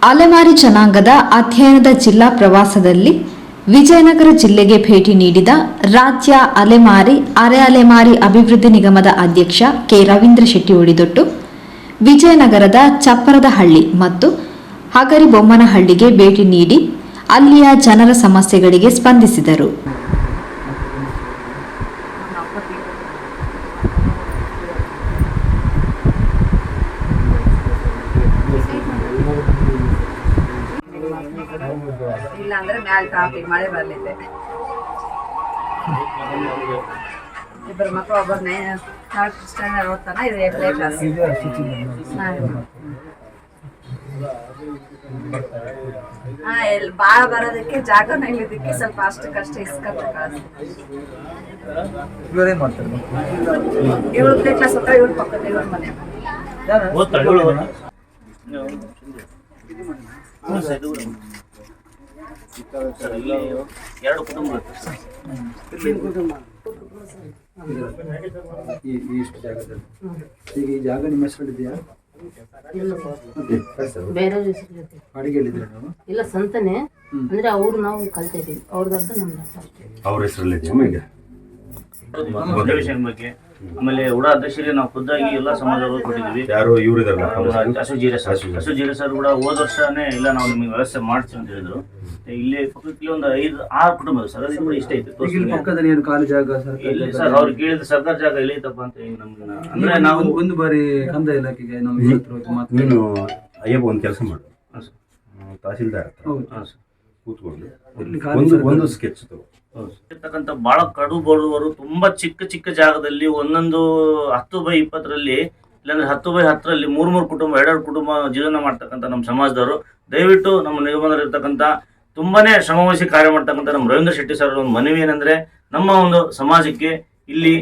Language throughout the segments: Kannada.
ಅಲೆಮಾರಿ ಜನಾಂಗದ ಅಧ್ಯಯನದ ಜಿಲ್ಲಾ ಪ್ರವಾಸದಲ್ಲಿ ವಿಜಯನಗರ ಜಿಲ್ಲೆಗೆ ಭೇಟಿ ನೀಡಿದ ರಾಜ್ಯ ಅಲೆಮಾರಿ ಅರೆ ಅಲೆಮಾರಿ ಅಭಿವೃದ್ಧಿ ನಿಗಮದ ಅಧ್ಯಕ್ಷ ಕೆ ರವೀಂದ್ರ ಶೆಟ್ಟಿ ಉಳಿದೊಟ್ಟು ವಿಜಯನಗರದ ಚಪ್ಪರದಹಳ್ಳಿ ಮತ್ತು ಹಗರಿಬೊಮ್ಮನಹಳ್ಳಿಗೆ ಭೇಟಿ ನೀಡಿ ಅಲ್ಲಿಯ ಜನರ ಸಮಸ್ಯೆಗಳಿಗೆ ಸ್ಪಂದಿಸಿದರು. ಇಲ್ಲಾಂದ್ರೆ ಮ್ಯಾಲ್ ಟ್ರಾಫಿಕ್ ಮಳೆ ಬರ್ಲಿದೆ. ಇಬ್ಬರು ಮಕ್ಕಳು ಒಬ್ಬರು 3rd ಸ್ಟ್ಯಾಂಡರ್ಡ್ ಓದ್ತಾನ, ಇದು 8ನೇ ಕ್ಲಾಸ್. ಇಲ್ಲಿ ಬಾಳ ಬರೋದಕ್ಕೆ ಜಾಗನ ಇಲ್ಲದಕ್ಕೆ ಸ್ವಲ್ಪ ಅಷ್ಟಕ್ಕಷ್ಟು ಇಸ್ಕೊಬೇಕಾಗುತ್ತೆ. 7ನೇ ಕ್ಲಾಸ್ ಹತ್ರ ಇವ್ರ ಪಕ್ಕದ ಇವ್ರ ಮನೆ ಎರಡು ಕುಟುಂಬ ಇಷ್ಟು ಜಾಗದಲ್ಲಿ ಈಗ ಈ ಜಾಗ ನಿಮ್ಮ ಹೆಸರಲ್ಲಿದೆಯಾ? ಬೇರೆ ಬಾಡಿಗೆ ಹೇಳಿದ್ರೆ ನಾವು ಇಲ್ಲ ಸ್ವಂತನೇ ಅಂದ್ರೆ ಅವ್ರು ನಾವು ಕಲ್ತಾ ಇದೀವಿ, ಅವ್ರದ್ದು ನಮ್ದು ಅವ್ರ ಹೆಸರಲ್ಲಿದೆಯಾ? ಈಗ ಬಗ್ಗೆ ಆಮೇಲೆ ಉಡಾ ಅಧ್ಯಕ್ಷರಿಗೆ ನಾವು ಖುದ್ದಾಗಿ ಎಲ್ಲ ಸಮಾಜಗಳು ಕೊಟ್ಟಿದ್ವಿ. ಯಾರು ಇವ್ರು ಇದಾರಲ್ಲ ಅಸುಜೀರೆ ಸರ್ ಕೂಡ ಹೋದ ವರ್ಷನೇ ಇಲ್ಲ ನಾವು ನಿಮಗೆ ವ್ಯವಸ್ಥೆ ಮಾಡ್ತೀವಿ ಅಂತ ಹೇಳಿದ್ರು. ಇಲ್ಲಿ ಪಕ್ಕದಲ್ಲಿ ಒಂದು 5-6 ಕುಟುಂಬ ಸರ್, ಅದು ಕೂಡ ಇಷ್ಟ ಐತೆ. ಪಕ್ಕದಲ್ಲಿ ಏನು ಖಾಲಿ ಜಾಗ ಸರ್ ಅವ್ರು ಕೇಳಿದ ಸರ್ಕಾರ ಜಾಗ ಎಲ್ಲಿ ಐತಪ್ಪ ಅಂತ ನಮ್ಗೆ ಅಂದ್ರೆ ನಾವು ಒಂದು ಬಾರಿ ಕಂದಾಯ ಇಲಾಖೆಗೆ ನಾವು ನೀನು ಅಯ್ಯಪ್ಪ ಒಂದು ಕೆಲಸ ಮಾಡು, ತಹಸೀಲ್ದಾರ್ ಕೂತ್ಕೊಂಡು ಒಂದು ಸ್ಕೆಚ್ ತಗೋ. ಇರ್ತಕ್ಕಂಥ ಬಹಳ ಕಡು ಬಡವರು ತುಂಬಾ ಚಿಕ್ಕ ಚಿಕ್ಕ ಜಾಗದಲ್ಲಿ ಒಂದೊಂದು 10x20 ಇಲ್ಲಾಂದ್ರೆ 10x10 3 ಕುಟುಂಬ 2 ಕುಟುಂಬ ಜೀವನ ಮಾಡ್ತಕ್ಕಂಥ ನಮ್ಮ ಸಮಾಜದವರು ದಯವಿಟ್ಟು ನಮ್ಮ ನಿಗಮದಲ್ಲಿರ್ತಕ್ಕಂಥ ತುಂಬಾನೇ ಶ್ರಮವಹಿಸಿ ಕಾರ್ಯ ಮಾಡ್ತಕ್ಕಂಥ ನಮ್ಮ ರವೀಂದ್ರ ಶೆಟ್ಟಿ ಸರ್ ಒಂದು ಮನವಿ ಏನಂದ್ರೆ, ನಮ್ಮ ಒಂದು ಸಮಾಜಕ್ಕೆ ಇಲ್ಲಿ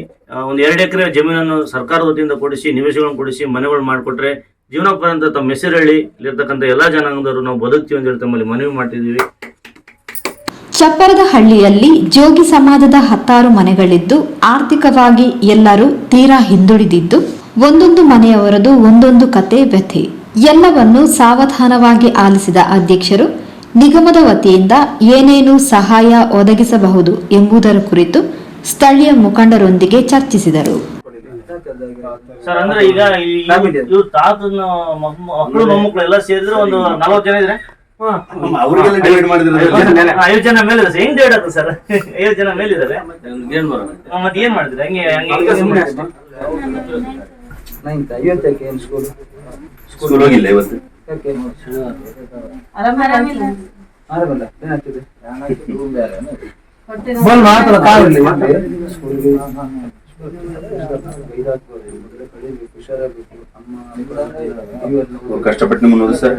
ಒಂದು 2 ಎಕರೆ ಜಮೀನನ್ನು ಸರ್ಕಾರದ ವತಿಯಿಂದ ಕೊಡಿಸಿ, ನಿವೇಶಗಳನ್ನು ಕೊಡಿಸಿ, ಮನೆಗಳು ಮಾಡಿಕೊಟ್ರೆ ಜೀವನ ಪರ್ಯಂತ ತಮ್ಮ ಹೆಸರಳ್ಳಿ ಇಲ್ಲಿರ್ತಕ್ಕಂಥ ಎಲ್ಲಾ ಜನಾಂಗದವರು ನಾವು ಬದುಕ್ತೀವಿ ಅಂತ ಹೇಳಿ ತಮ್ಮಲ್ಲಿ ಮನವಿ ಮಾಡ್ತಿದ್ದೀವಿ. ಚಪ್ಪರದಹಳ್ಳಿಯಲ್ಲಿ ಜೋಗಿ ಸಮಾಜದ 10 ಮನೆಗಳಿದ್ದು ಆರ್ಥಿಕವಾಗಿ ಎಲ್ಲರೂ ತೀರಾ ಹಿಂದುಳಿದಿದ್ದು, ಒಂದೊಂದು ಮನೆಯವರದು ಒಂದೊಂದು ಕತೆ ವ್ಯಥೆ ಎಲ್ಲವನ್ನು ಸಾವಧಾನವಾಗಿ ಆಲಿಸಿದ ಅಧ್ಯಕ್ಷರು ನಿಗಮದ ವತಿಯಿಂದ ಏನೇನು ಸಹಾಯ ಒದಗಿಸಬಹುದು ಎಂಬುದರ ಕುರಿತು ಸ್ಥಳೀಯ ಮುಖಂಡರೊಂದಿಗೆ ಚರ್ಚಿಸಿದರು. ಸರ್ ಅಂದ್ರೆ ಈಗ ಇವ್ರು ತಾತನ ಮಕ್ಕಳು ಮೊಮ್ಮಕ್ಕಳು ಎಲ್ಲ ಸೇರಿದ್ರೆ ಒಂದು 40 ಜನ ಇದ್ರೆ 5 ಜನ ಮೇಲಿದೆ ಹೆಂಗ್ ಡಿವೈಡ್ ಆಗ್ತದೆ ಸರ್? 5 ಜನ ಮೇಲಿದ್ದಾರೆ ಮತ್ತೆ ಏನ್ ಮಾಡಿದ್ರೆ ಸ್ಕೂಲ್ ಹೋಗಿಲ್ಲ ಇವತ್ತು? ಕಷ್ಟಪಟ್ಟು ನಿಮ್ಮನ್ನು ಓದಿ ಸರ್.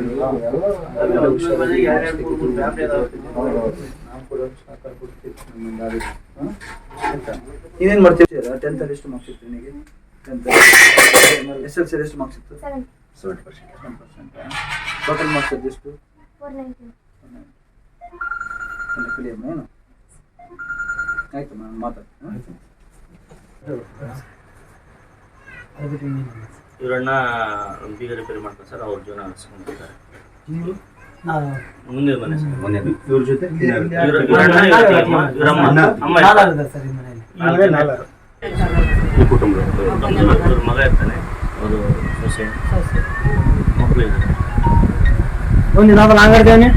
ನೀವೇನ್ ಮಾಡ್ತೀವಿ? 10th ಅಲ್ಲಿ ಎಷ್ಟು ಮಾರ್ಕ್ಸ್ ಇತ್ತು ನಿನಗೆ? 10th SSLC ಎಷ್ಟು ಮಾರ್ಕ್ಸ್ ಇತ್ತು? 70%. ಟೋಟಲ್ ಮಾರ್ಕ್ಸ್ ಎಷ್ಟು? 490. ಏನು ಆಯ್ತು ನಾನು ಮಾತಾಡ್ತೀನಿ. ಇವರನ್ನ ಬೀಗ ರಿಪೇರಿ ಮಾಡ್ತಾರೆ ಸರ್, ಅವ್ರ ಜೀವನ ನಡೆಸ್ಕೊಂಡಿದ್ದಾರೆ. ಮುಂದೆ ಮನೆ ಸರ್ ಇವ್ರ ಜೊತೆ ಕುಟುಂಬ ಮಗ ಇರ್ತಾನೆ, ಅವರು ಸೊಸೆ ಮಕ್ಕಳು ಇದ್ದಾರೆ. ಒಂದು ನಾವು ಅಂಗಡಿದೇವನಿ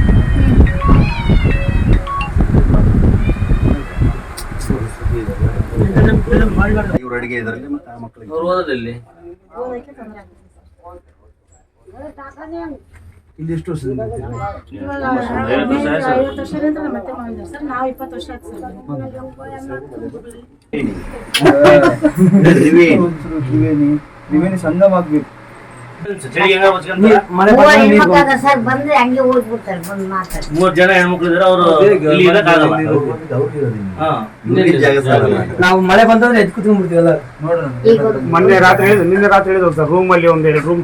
ಇವ್ರ ಅಡಿಗೆ ಇದರಲ್ಲಿ ಮತ್ತೆ ಆ ಮಕ್ಕಳಿಗೆ ಅವ್ರು ಓದೋದಲ್ಲಿ ಇಲ್ಲಿ ಎಷ್ಟು ವರ್ಷ? 50 ವರ್ಷದಿಂದ ಮತ್ತೆ ಮಾಡಿದ್ರು ಸರ್, ನಾವು 20 ವರ್ಷ ಆಯ್ತು ಸರ್. ನೀವೇನು ಸಂಘ ಆಗ್ಬೇಕು. ಚಳಿಗೆ ಹೆಂಗ ಬಚ್ಕೊಂತಾರ? ಮಳೆ ಮೂವರು ಬಂದ್ರೆ ನೀರು ಹೆಣ್ಮಕ್ಳು ಅದಾರ ಸರ್, ಬಂದ್ರೆ ಹಂಗೆ ಹೋಗ್ಬಿಡ್ತಾರೆ ಬಂದು ಮಾತಾಡಿ. 3 ಜನ ಹೆಣ್ಮಕ್ಳು ಇದ್ರೆ ಅವರು ಇಲ್ಲಿ ಇರಕ್ಕಾಗಲ್ಲ. ಹಾ. ಇನ್ನೇನ್ ಜಾಗ ಸಾಲಲ್ಲ. ನಾವು ಮಳೆ ಬಂತಂದ್ರೆ ಎದ್ದು ಕುತ್ಕೊಂಡ್ಬಿಡ್ತೀವಲ್ಲ. ಈಗ ನಿನ್ನೆ ರಾತ್ರಿ ಹೇಳಿದ್ರು ಸರ್, ರೂಮ್ ಅಲ್ಲಿ ಒಂದೆರಡು ರೂಮ್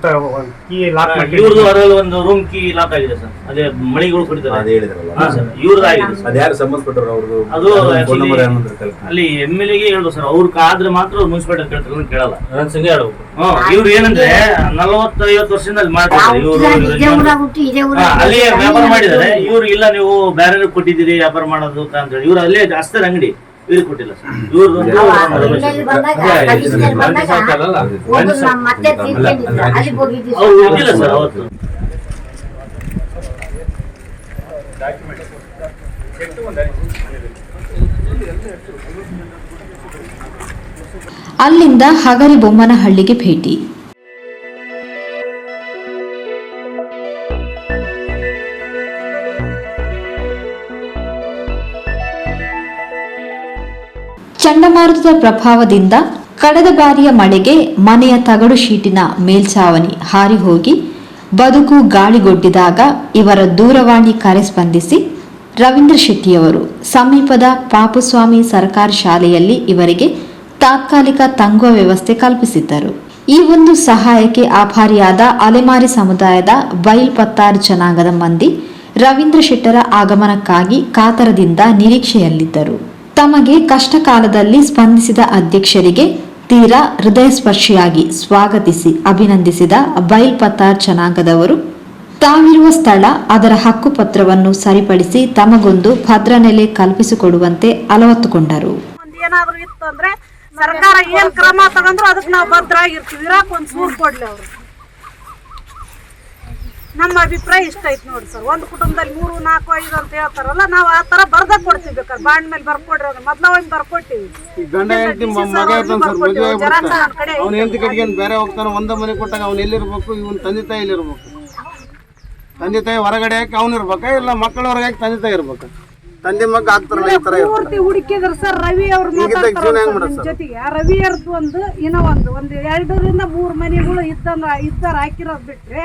ಕೀ ಲಾಕ್ ಮಾಡಿ ಇವ್ರದ್ದು ಹೊರಗೆ ಒಂದು ರೂಮ್ ಕೀ ಲಾಕ್ ಆಗಿದೆ ಸರ್. ಅದೇ ಮಳಿಗಳು ಕುಡಿತಾರೆ. ಅದೇ ಹೇಳಿದ್ರಲ್ಲ. ಹಾ ಸರ್, ಇವ್ರದ್ದು ಆಗಿದೆ ಸರ್. ಅದ್ಯಾರು ಸಂಬಂಧಪಟ್ಟರು ಅವ್ರದ್ದು ಅದು ಫೋನ್ ನಂಬರ್ actually ಏನಂದ್ರೆ ಕಲ್ಪನೆ. ಅಲ್ಲಿ MLA ಗೆ ಹೇಳಿದ್ರು ಸರ್, ಅವ್ರ ಆದ್ರೆ ಮಾತ್ರ ಮುನ್ಸಿಪಾಲಿಟಿ ಕೇಳ್ತಾರೆ, ಕೇಳಲ್ಲ. ಇವ್ರು ಏನಂದ್ರೆ 40-50 ವರ್ಷದಿಂದ ಅಲ್ಲಿ ಮಾಡ್ತಾರೆ ಇವರು. ಇದೇ ಊರಾಗ ಹುಟ್ಟಿ ಇದೇ ಊರಾಗ ಅಲ್ಲಿ ವ್ಯಾಪಾರ ಮಾಡಿದ್ದಾರೆ ಇವ್ರು. ಇಲ್ಲ ನೀವು ಬೇರೆ ಕೊಟ್ಟಿದ್ದೀರಿ ವ್ಯಾಪಾರ ಮಾಡೋದು ಅಂತ ಹೇಳಿ ಇವ್ರು ಅಲ್ಲೇ ಜಾಸ್ತಿ ಅಂಗಡಿ ಇವ್ರಿಗೆ ಕೊಟ್ಟಿಲ್ಲ ಸರ್. ಇವ್ರದ್ದು ಇಲ್ಲಿ ಬಂದಾಗ ಕಮಿಷನರ್ ಬಂದಾಗ ಹೋಗುದು ನಮ್ಮ ಮತ್ತೆ ತಿಳ್ಕೊಂಡಿದ್ರು, ಅಲ್ಲಿಗೆ ಹೋಗಿದ್ವಿ ಅವ್ರು ಹೋಗಿಲ್ಲ ಸರ್ ಅವತ್ತು. ಅಲ್ಲಿಂದ ಹಗರಿಬೊಮ್ಮನಹಳ್ಳಿಗೆ ಭೇಟಿ. ಚಂಡಮಾರುತದ ಪ್ರಭಾವದಿಂದ ಕಳೆದ ಬಾರಿಯ ಮಳೆಗೆ ಮನೆಯ ತಗಡು ಶೀಟಿನ ಮೇಲ್ಛಾವಣಿ ಹಾರಿ ಹೋಗಿ ಬದುಕು ಗಾಳಿಗೊಡ್ಡಿದಾಗ ಇವರ ದೂರವಾಣಿ ಕರೆ ಸ್ಪಂದಿಸಿ ರವೀಂದ್ರ ಶೆಟ್ಟಿಯವರು ಸಮೀಪದ ಪಾಪುಸ್ವಾಮಿ ಸರ್ಕಾರಿ ಶಾಲೆಯಲ್ಲಿ ಇವರಿಗೆ ತಾತ್ಕಾಲಿಕ ತಂಗುವ ವ್ಯವಸ್ಥೆ ಕಲ್ಪಿಸಿದ್ದರು. ಈ ಒಂದು ಸಹಾಯಕ್ಕೆ ಆಭಾರಿಯಾದ ಅಲೆಮಾರಿ ಸಮುದಾಯದ ಬೈಲ್ ಪತ್ತಾರ್ ಜನಾಂಗದ ಮಂದಿ ರವೀಂದ್ರ ಶೆಟ್ಟರ ಆಗಮನಕ್ಕಾಗಿ ಕಾತರದಿಂದ ನಿರೀಕ್ಷೆಯಲ್ಲಿದ್ದರು. ತಮಗೆ ಕಷ್ಟ ಕಾಲದಲ್ಲಿ ಸ್ಪಂದಿಸಿದ ಅಧ್ಯಕ್ಷರಿಗೆ ತೀರಾ ಹೃದಯಸ್ಪರ್ಶಿಯಾಗಿ ಸ್ವಾಗತಿಸಿ ಅಭಿನಂದಿಸಿದ ಬೈಲ್ ಪತ್ತಾರ್ ಜನಾಂಗದವರು ತಾವಿರುವ ಸ್ಥಳ, ಅದರ ಹಕ್ಕುಪತ್ರವನ್ನು ಸರಿಪಡಿಸಿ ತಮಗೊಂದು ಭದ್ರ ನೆಲೆ ಕಲ್ಪಿಸಿಕೊಡುವಂತೆ ಅಲವತ್ತುಕೊಂಡರು. ಏನಾದ್ರು ಇತ್ತು ಅಂದ್ರೆ ಸರ್ಕಾರ ಏನ್ ಕ್ರಮ ತಗೊಂಡ್ರು ಅದಕ್ಕೆ ನಾವು ಭದ್ರ ಆಗಿರ್ತೀವಿ. ಇರಾಕ್ ಒಂದ್ ಸೂರ್ ಕೊಡ್ಲಿ ಅವ್ರು. ನಮ್ಮ ಅಭಿಪ್ರಾಯ ಇಷ್ಟ ಐತ್ ನೋಡಿ ಸರ್. ಒಂದ್ ಕುಟುಂಬದಲ್ಲಿ 3, 4, 5 ಅಂತ ಹೇಳ್ತಾರಲ್ಲ, ನಾವು ಆ ತರ ಬರ್ದ ಕೊಡ್ತೀವಿ. ಬೇಕಾದ್ರೆ ಬಾಂಡ್ ಮೇಲೆ ಬರ್ಕೊಡ್ರಿ ಅಂದ್ರೆ ಮೊದ್ಲ ಒಂದ್ ಬರ್ಕೊಟ್ಟಿವಿ. ಗಂಡ ಹೆಂಡತಿ ಮಗ ಇರ್ತಾನ ಸರ್, ಮದುವೆ ಆಗ್ಬಿಡ್ತಾನೆ, ಅವ್ನ ಹೆಂಡತಿ ಕಡೆಗೆ ಬೇರೆ ಹೋಗ್ತಾನೆ. ಒಂದ ಮನೆ ಕೊಟ್ಟಾಗ ಅವ್ನು ಎಲ್ಲಿರ್ಬೇಕು, ಇವನ್ ತಂದೆ ತಾಯಿ ಇರ್ಬೇಕು. ತಂದೆ ತಾಯಿ ಹೊರಗಡೆ ಹಾಕಿ ಅವ್ನು ಇರ್ಬೇಕ, ಇಲ್ಲ ಮಕ್ಕಳ ಹೊರಗೆ ಹಾಕಿ ತಂದೆ ತಾಯಿ ಇರ್ಬೇಕು. ತಂದೆ ಮಗ ಆಗ್ತಾರಲ್ಲ ಈ ತರ ಪೂರ್ತಿ ಹುಡುಕಿದ್ರ ಸರ್. ರವಿ ಅವ್ರ ಜೊತೆಗೆ ರವಿ ಅವ್ರದ್ದು ಇನ್ನೂ ಒಂದು 2 ರಿಂದ 3 ಮನೆಗಳು ಇದ್ದಾರ ಹಾಕಿರೋದ್ ಬಿಟ್ರೆ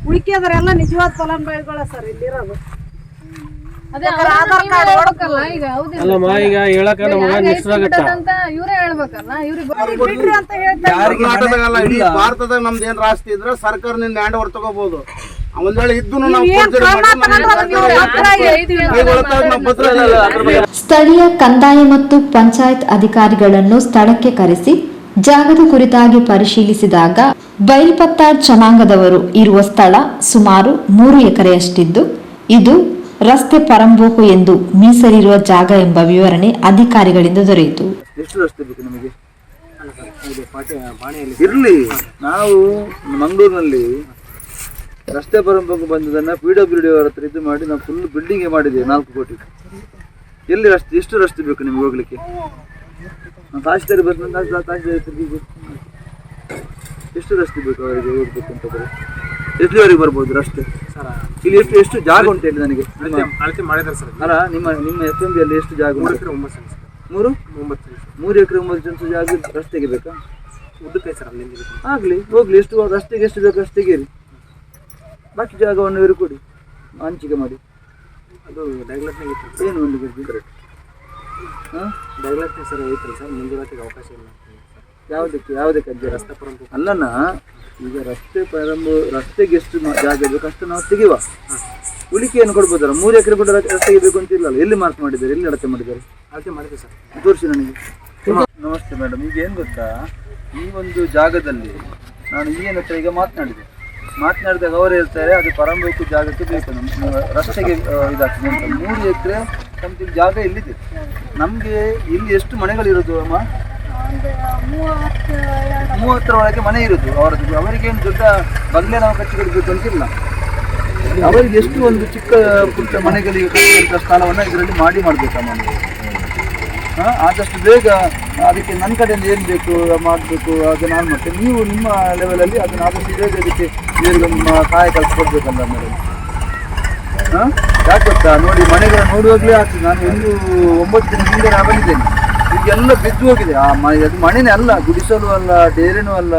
ಉಳಿಕೆದ್ರೆಲ್ಲ ನಿಜವಾದ ಫಲಾನುಭವಿಗಳ ಸರ್ ಇಲ್ಲಿರೋದು. ಆಧಾರ್ ಕಾರ್ಡ್ ಅಲ್ಲಮ್ಮ, ಈಗ ಹೇಳಕ ನಮಗ ನಿಶ್ಚಯಾಗತ್ತ ಇವರೇ ಹೇಳ್ಬೇಕಲ್ಲ, ಇವ್ರಿಗೆ ಬಿಡ್ರಿ ಅಂತ ಹೇಳ್ತಾರೆ. ಕರ್ನಾಟಕದಲ್ಲ, ಇಡೀ ಭಾರತದಾಗ ನಮ್ದು ಏನ್ ಆಸ್ತಿ ಇದ್ರೆ ಸರ್ಕಾರದಿಂದ ಹ್ಯಾಂಡ್ ಓವರ್ ತಗೋಬಹುದು. ಒಂದ್ ವೇಳೆ ಇದ್ದು ನಾವು ಸ್ಥಳೀಯ ಕಂದಾಯ ಮತ್ತು ಪಂಚಾಯತ್ ಅಧಿಕಾರಿಗಳನ್ನು ಸ್ಥಳಕ್ಕೆ ಕರೆಸಿ ಜಾಗದ ಕುರಿತಾಗಿ ಪರಿಶೀಲಿಸಿದಾಗ ಬೈಲ್ಪತ್ತಾರ್ ಜನಾಂಗದವರು ಇರುವ ಸ್ಥಳ ಸುಮಾರು 3 ಎಕರೆಯಷ್ಟಿದ್ದು ಇದು ರಸ್ತೆ ಪರಂಬೋಕು ಎಂದು ಮೀಸಲಿರುವ ಜಾಗ ಎಂಬ ವಿವರಣೆ ಅಧಿಕಾರಿಗಳಿಂದ ದೊರೆಯಿತು. ಎಷ್ಟು ರಸ್ತೆ ಬೇಕು ನಿಮಗೆ? ಇರ್ಲಿ, ನಾವು ಮಂಗಳೂರಿನಲ್ಲಿ ರಸ್ತೆ ಪರಂಬೋಕು ಬಂದದನ್ನ PWD ಅವರ ಹತ್ರ ಇದು ಮಾಡಿ ನಾವು ಫುಲ್ ಬಿಲ್ಡಿಂಗ್ ಮಾಡಿದ್ದೇವೆ 4 ಕೋಟಿ. ಎಲ್ಲಿ ರಸ್ತೆ, ಎಷ್ಟು ರಸ್ತೆ ಬೇಕು ನಿಮ್ಗೆ ಹೋಗ್ಲಿಕ್ಕೆ? ತಹಶೀಲ್ದಾರ್ ಎಷ್ಟು ರಸ್ತೆ ಬೇಕು ಅವರಿಗೆ ಹೋಗ್ಬೇಕು ಅಂತ? ಎಷ್ಟುವರೆಗೆ ಬರ್ಬೋದು ರಸ್ತೆ? ಇಲ್ಲಿ ಎಷ್ಟು ಜಾಗ ಉಂಟು ಹೇಳಿ ನನಗೆ? ಅಲ್ಲ, ನಿಮ್ಮ FMB ಅಲ್ಲಿ ಎಷ್ಟು ಜಾಗ ಉಂಟು? 3 ಎಕರೆ 9 ಸೆಂಟ್ಸ್ ಜಾಗ ರಸ್ತೆಗೆ ಬೇಕಾ? ಆಗ್ಲಿ, ಹೋಗ್ಲಿ. ಎಷ್ಟು ರಸ್ತೆಗೆ ಎಷ್ಟು ಬೇಕು ಅಷ್ಟೇಗೆ ಇರಿ. ಬಾಕಿ ಜಾಗವನ್ನು ಇವರು ಕೊಡಿ, ಹಂಚಿಕೆ ಮಾಡಿ. ಅದು ಏನು ಒಂದು ಯಾವುದಕ್ಕೆ ಅಲ್ಲಣ್ಣ, ಈಗ ರಸ್ತೆಗೆ ಎಷ್ಟು ಜಾಗ ಬೇಕು ಅಷ್ಟು ನಾವು ತೆಗೆಯುವ. ಉಳಿಕೆಯನ್ನು ಕೊಡ್ಬೋದಲ್ಲ. 3 ಎಕರೆ ಕೂಡ ರಸ್ತೆಗೆ ಬೇಕು ಅಂತ ಇಲ್ಲಲ್ಲ. ಎಲ್ಲಿ ಮಾರ್ಕ್ ಮಾಡಿದ್ದಾರೆ, ಎಲ್ಲಿ ಅಳತೆ ಮಾಡಿದ್ದಾರೆ? ತೋರಿಸಿ ನನಗೆ. ನಮಸ್ತೆ ಮೇಡಮ್. ಈಗ ಏನು ಗೊತ್ತಾ, ಈ ಒಂದು ಜಾಗದಲ್ಲಿ ನಾನು ಏನು ಹತ್ರ ಈಗ ಮಾತನಾಡಿದಾಗ ಅವರು ಹೇಳ್ತಾರೆ ಅದು ಪರಂಬೋಕು ಜಾಗಕ್ಕೆ ಬೇಕು, ನಮ್ಮ ರಸ್ತೆಗೆ ಇದಾಗ್ತದೆ ಅಂತ. 3 ಎಕರೆ ಸಮಥಿಂಗ್ ಜಾಗ ಇಲ್ಲಿದೆ. ನಮಗೆ ಇಲ್ಲಿ ಎಷ್ಟು ಮನೆಗಳಿರೋದು ಅಮ್ಮ? 30 ಒಳಗೆ ಮನೆ ಇರೋದು ಅವರದ್ದು. ಅವರಿಗೇನು ದೊಡ್ಡ ಬಂಗ್ಲೆ ನಾವು ಕಟ್ಟಿಕೊಡ್ಬೇಕು ಅಂತಿಲ್ಲ. ಅವರಿಗೆ ಎಷ್ಟು ಒಂದು ಚಿಕ್ಕ ಪುಟ್ಟ ಮನೆಗಳಿಗೆ ಕಟ್ಟುವಂಥ ಸ್ಥಳವನ್ನು ಇದರಲ್ಲಿ ಮಾಡಬೇಕಮ್ಮ ನೀವು. ಆದಷ್ಟು ಬೇಗ ಅದಕ್ಕೆ ನನ್ನ ಕಡೆಯಿಂದ ಏನು ಬೇಕು ಮಾಡಬೇಕು ಅದನ್ನು ನಾನು ಮಾಡ್ತೇನೆ. ನೀವು ನಿಮ್ಮ ಲೆವೆಲಲ್ಲಿ ಅದನ್ನು ಆದಷ್ಟು ಬೇಗ ಅದಕ್ಕೆ ಇವರಿಗೊಂದು ಸಹಾಯ ಕಲ್ಪಿಸ್ಕೊಡ್ಬೇಕಲ್ಲ ಮೇಡಮ್. ಯಾಕೆ ಗೊತ್ತಾ, ನೋಡಿ ಮನೆಗಳನ್ನು ನೋಡುವಾಗಲೇ ಆಗ್ತದೆ. ನಾನು 9 ದಿನ ಹಿಂದೆ ಬಂದಿದ್ದೇನೆ. ಈಗೆಲ್ಲ ಬಿದ್ದು ಹೋಗಿದೆ. ಅದು ಮನೆನೇ ಅಲ್ಲ, ಗುಡಿಸಲು ಅಲ್ಲ, ಡೇರಿನೂ ಅಲ್ಲ,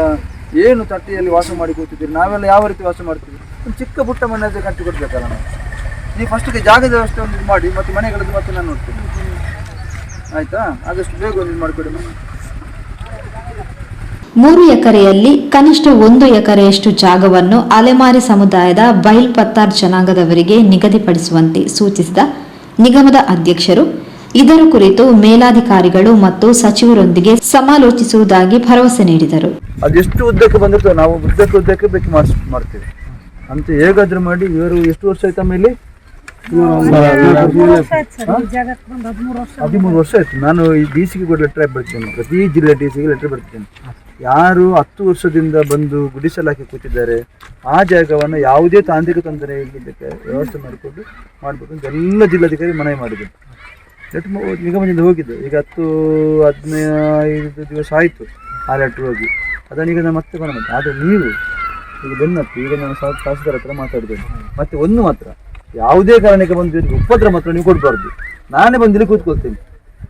ಏನು ತಟ್ಟೆಯಲ್ಲಿ ವಾಸ ಮಾಡಿ ಕೂತಿದ್ದೀರಿ, ನಾವೆಲ್ಲ ಯಾವ ರೀತಿ ವಾಸ ಮಾಡ್ತೀವಿ? ಒಂದು ಚಿಕ್ಕ ಪುಟ್ಟ ಮನೆ ಕಟ್ಟಿ ಕೊಡ್ಬೇಕಲ್ಲ ನಾವು. ನೀವು ಫಸ್ಟಿಗೆ ಜಾಗದ ವ್ಯವಸ್ಥೆ ಒಂದು ಮಾಡಿ ಮತ್ತೆ ಮನೆಗಳದ್ದು ಮತ್ತೆ ನಾನು ನೋಡ್ತೀನಿ, ಆಯ್ತಾ? ಆದಷ್ಟು ಬೇಗ ಒಂದು ಮಾಡಿಕೊಡಿ. 3 ಎಕರೆಯಲ್ಲಿ ಕನಿಷ್ಠ 1 ಎಕರೆಯಷ್ಟು ಜಾಗವನ್ನು ಅಲೆಮಾರಿ ಸಮುದಾಯದ ಬೈಲ್ ಪತ್ತಾರ್ ಜನಾಂಗದವರಿಗೆ ನಿಗದಿಪಡಿಸುವಂತೆ ಸೂಚಿಸಿದ ನಿಗಮದ ಅಧ್ಯಕ್ಷರು ಇದರ ಕುರಿತು ಮೇಲಾಧಿಕಾರಿಗಳು ಮತ್ತು ಸಚಿವರೊಂದಿಗೆ ಸಮಾಲೋಚಿಸುವುದಾಗಿ ಭರವಸೆ ನೀಡಿದರು. ಅದೆಷ್ಟು ಉದ್ದಕ್ಕೆ ಬಂದಿರ್ತದೆ ನಾವು ಉದ್ದಕ್ಕೆ ಬೇಕು ಮಾಡ್ತೀವಿ ಅಂತ ಹೇಗಾದ್ರೂ ಮಾಡಿ. ಇವರು ಎಷ್ಟು ವರ್ಷ ಆಯ್ತಾ ಮೇಲೆ? 13 ವರ್ಷ ಆಯ್ತು. ನಾನು ಈ ಡಿ.ಸಿಗೆ ಕೂಡ ಲೆಟರ್ ಬರ್ತೀನಿ, ಪ್ರತಿ ಜಿಲ್ಲೆ ಡಿ.ಸಿಗೆ ಲೆಟರ್ ಬರ್ತೀನಿ. ಯಾರು 10 ವರ್ಷದಿಂದ ಬಂದು ಗುಡಿಸಲಾಕಿ ಕೂತಿದ್ದಾರೆ ಆ ಜಾಗವನ್ನು ಯಾವುದೇ ತಾಂತ್ರಿಕ ತೊಂದರೆ ಇಲ್ಲದಕ್ಕೆ ವ್ಯವಸ್ಥೆ ಮಾಡಿಕೊಂಡು ಮಾಡಬೇಕು ಅಂತ ಎಲ್ಲ ಜಿಲ್ಲಾಧಿಕಾರಿ ಮನವಿ ಮಾಡಿದೆ. ಲೆಟ್ರ್ ನಿಗಮದಿಂದ ಹೋಗಿದೆ. ಈಗ 10-15 ದಿವಸ ಆಯಿತು ಆ ಲೆಟ್ರ್ ಹೋಗಿ. ಅದನ್ನೀಗ ನಾನು ಮತ್ತೆ ಬಂದ. ಆದರೆ ನೀವು ಈಗ ಬೆನ್ನತ್ತು, ಈಗ ನಾನು ತಹಸೀಲ್ದಾರ್ ಹತ್ರ ಮಾತಾಡಿದ್ದೇನೆ. ಮತ್ತೆ ಒಂದು ಮಾತ್ರ, ಯಾವುದೇ ಕಾರಣಕ್ಕೆ ಬಂದು ಉಪದ್ರ ಮಾತ್ರ ನೀವು ಕೊಡಬಾರ್ದು. ನಾನೇ ಬಂದು ಇಲ್ಲಿ ಕೂತ್ಕೊಳ್ತೀನಿ.